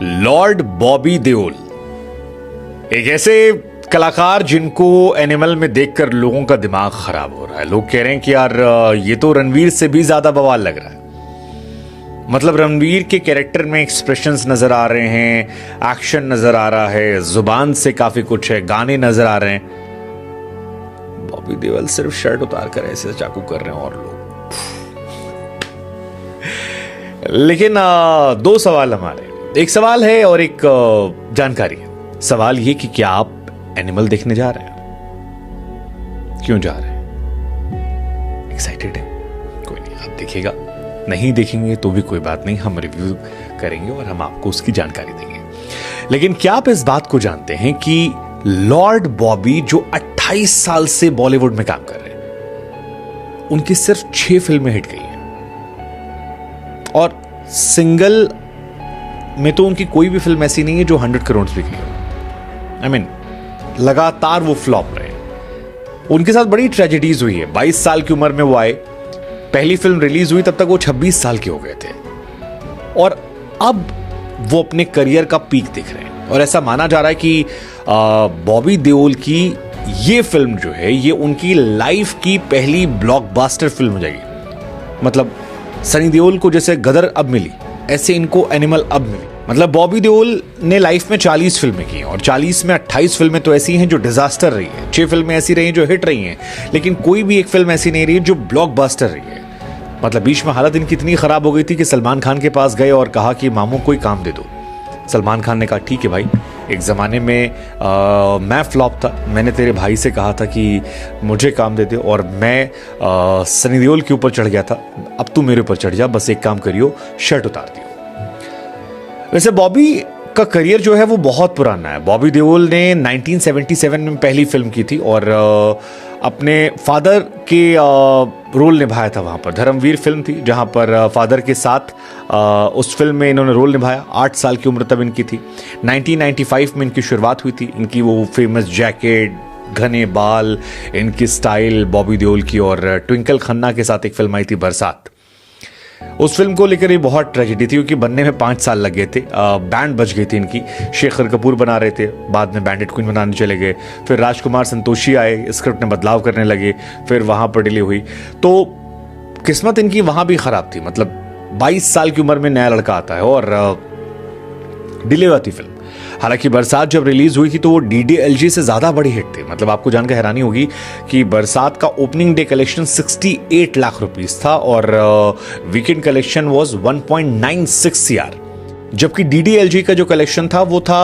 Lord Bobby Deol एक ऐसे कलाकार जिनको एनिमल में देखकर लोगों का दिमाग खराब हो रहा है। लोग कह रहे हैं कि यार ये तो रणवीर से भी ज्यादा बवाल लग रहा है। मतलब रणवीर के कैरेक्टर में एक्सप्रेशंस नजर आ रहे हैं, एक्शन नजर आ रहा है, जुबान से काफी कुछ है, गाने नजर आ रहे हैं। बॉबी देओल सिर्फ शर्ट उतार कर ऐसे चाकू कर रहे हैं और लोग। लेकिन दो सवाल हमारे, एक सवाल है और एक जानकारी है। सवाल ये कि क्या आप एनिमल देखने जा रहे हैं? क्यों जा रहे हैं? एक्साइटेड है? कोई नहीं, आप देखिएगा। नहीं देखेंगे तो भी कोई बात नहीं, हम रिव्यू करेंगे और हम आपको उसकी जानकारी देंगे। लेकिन क्या आप इस बात को जानते हैं कि लॉर्ड बॉबी जो 28 साल से बॉलीवुड में काम कर रहे हैं, उनकी सिर्फ 6 फिल्में हिट गई हैं और सिंगल में तो उनकी कोई भी फिल्म ऐसी नहीं है जो 100 करोड़ भी गई हो। आई मीन लगातार वो फ्लॉप रहे। उनके साथ बड़ी ट्रेजेडीज हुई है। 22 साल की उम्र में वो आए, पहली फिल्म रिलीज हुई तब तक वो 26 साल के हो गए थे और अब वो अपने करियर का पीक दिख रहे हैं। और ऐसा माना जा रहा है कि बॉबी देओल की ये फिल्म जो है ये उनकी लाइफ की पहली ब्लॉकबस्टर फिल्म हो जाएगी। मतलब सनी देओल को जैसे गदर अब मिली, ऐसे इनको एनिमल अब मिली। मतलब बॉबी देओल ने लाइफ में 40 फिल्में की और 40 में 28 फिल्में तो ऐसी हैं जो डिजास्टर रही है, 6 फिल्में ऐसी रही हैं जो हिट रही हैं, लेकिन कोई भी एक फिल्म ऐसी नहीं रही जो ब्लॉकबस्टर रही है। मतलब बीच में हालत इनकी इतनी खराब हो गई थी कि सलमान खान के पास गए और कहा कि मामू कोई काम दे दो। सलमान खान ने कहा ठीक है भाई, एक ज़माने में मैं फ्लॉप था, मैंने तेरे भाई से कहा था कि मुझे काम दे दे और मैं सनी देओल के ऊपर चढ़ गया था, अब तू मेरे ऊपर चढ़ जा, बस एक काम करियो, शर्ट उतार दियो। वैसे बॉबी का करियर जो है वो बहुत पुराना है। बॉबी देओल ने 1977 में पहली फिल्म की थी और अपने फादर के रोल निभाया था वहाँ पर। धर्मवीर फिल्म थी जहाँ पर फादर के साथ उस फिल्म में इन्होंने रोल निभाया। 8 साल की उम्र तब इनकी थी। 1995 में इनकी शुरुआत हुई थी। इनकी वो फेमस जैकेट, घने बाल, इनकी स्टाइल बॉबी देओल की। और ट्विंकल खन्ना के साथ एक फिल्म आई थी बरसात। उस फिल्म को लेकर भी बहुत ट्रेजेडी थी क्योंकि बनने में 5 साल लग गए थे। बैंड बज गई थी इनकी। शेखर कपूर बना रहे थे, बाद में बैंडेड क्वीन बनाने चले गए। फिर राजकुमार संतोषी आए, स्क्रिप्ट में बदलाव करने लगे, फिर वहां पर डिले हुई। तो किस्मत इनकी वहां भी खराब थी। मतलब 22 साल की उम्र में नया लड़का आता है और डिले हुई थी फिल्म। हालांकि बरसात जब रिलीज हुई थी तो वो DDLJ से ज्यादा बड़ी हिट थी। मतलब आपको जानकर हैरानी होगी कि बरसात का opening day collection 68 lakh rupees था और वीकेंड कलेक्शन वाज 1.96 CR, जबकि DDLJ का जो कलेक्शन था वो था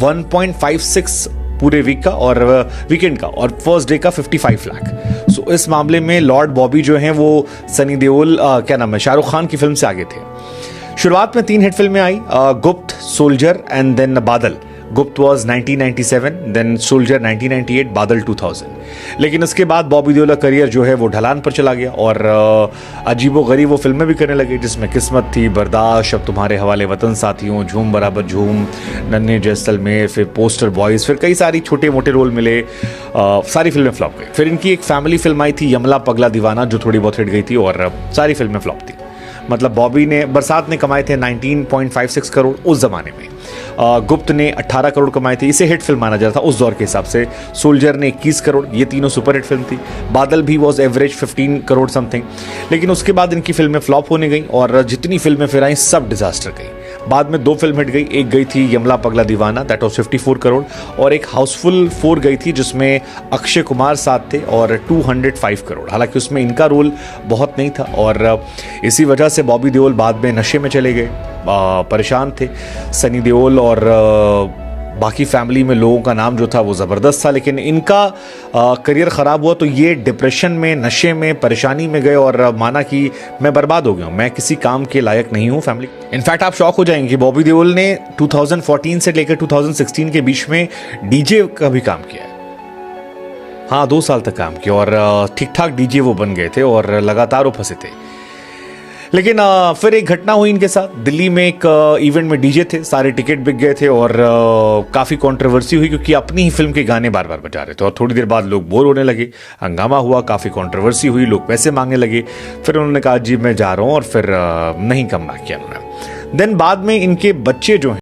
1.56 पूरे वीक का और वीकेंड का, और फर्स्ट डे का 55 लाख। सो इस मामले में लॉर्ड बॉबी जो हैं वो सनी देओल क्या नाम है, शाहरुख खान की फिल्म से आगे थे। शुरुआत में 3 हिट फिल्में आई, गुप्त, सोल्जर एंड देन बादल। गुप्त वाज 1997, देन सोल्जर 1998, बादल 2000। लेकिन इसके बाद बॉबी देओल का करियर जो है वो ढलान पर चला गया और अजीबोगरीब वो फिल्में भी करने लगे, जिसमें किस्मत थी, बर्दाश्त, अब तुम्हारे हवाले वतन साथियों, झूम बराबर झूम, नन्हे जैसलमेर, फिर पोस्टर बॉयज, फिर कई सारी छोटे मोटे रोल मिले। सारी फिल्में फ्लॉप गई। फिर इनकी एक फैमिली फिल्म आई थी यमला पगला दीवाना, जो थोड़ी बहुत हिट गई थी और सारी फिल्में फ्लॉप थी। मतलब बॉबी ने, बरसात ने कमाए थे 19.56 करोड़ उस जमाने में। गुप्त ने 18 करोड़ कमाए थे, इसे हिट फिल्म माना जाता था उस दौर के हिसाब से। सोल्जर ने 21 करोड़, ये तीनों सुपर हिट फिल्म थी। बादल भी वॉज एवरेज 15 करोड़ समथिंग। लेकिन उसके बाद इनकी फिल्में फ्लॉप होने गई और जितनी फिल्में फिर आई सब डिजास्टर गई। बाद में 2 फिल्म हिट गई, एक गई थी यमला पगला दीवाना, दैट वाज 54 करोड़, और एक हाउसफुल 4 गई थी जिसमें अक्षय कुमार साथ थे और 205 करोड़। हालांकि उसमें इनका रोल बहुत नहीं था और इसी वजह से बॉबी देओल बाद में नशे में चले गए, परेशान थे। सनी देओल और बाकी फैमिली में लोगों का नाम जो था वो ज़बरदस्त था, लेकिन इनका करियर ख़राब हुआ तो ये डिप्रेशन में, नशे में, परेशानी में गए और माना कि मैं बर्बाद हो गया हूँ, मैं किसी काम के लायक नहीं हूँ फैमिली। इनफैक्ट आप शॉक हो जाएंगे कि बॉबी देओल ने 2014 से लेकर 2016 के बीच में डीजे का भी काम किया है। हाँ, 2 साल तक काम किया और ठीक ठाक डीजे वो बन गए थे और लगातार वो फंसे थे। लेकिन फिर एक घटना हुई इनके साथ। दिल्ली में एक इवेंट में डीजे थे, सारे टिकट बिक गए थे और काफ़ी कंट्रोवर्सी हुई क्योंकि अपनी ही फिल्म के गाने बार बार बजा रहे थे और थोड़ी देर बाद लोग बोर होने लगे, हंगामा हुआ, काफ़ी कंट्रोवर्सी हुई, लोग पैसे मांगने लगे। फिर उन्होंने कहा जी मैं जा रहा हूँ और फिर नहीं कम बैक किया उन्होंने। देन बाद में इनके बच्चे जो हैं